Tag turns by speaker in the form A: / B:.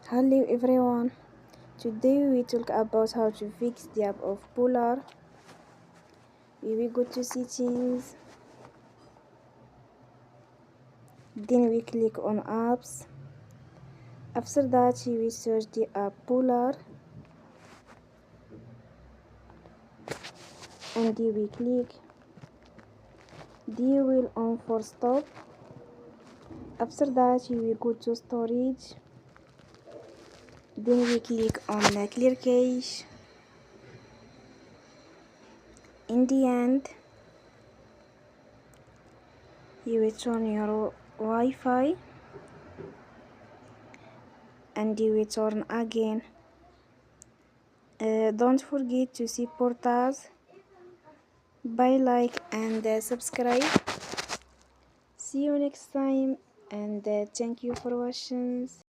A: Hello everyone, today we talk about how to fix the app of Polarr. We will go to settings, then we click on apps. After that we will search the app Polarr and we click the wheel on for stop. After that we will go to storage, then we click on clear cache. In the end you will turn your Wi-Fi and you will turn again. Don't forget to support us by like and subscribe. See you next time and thank you for watching.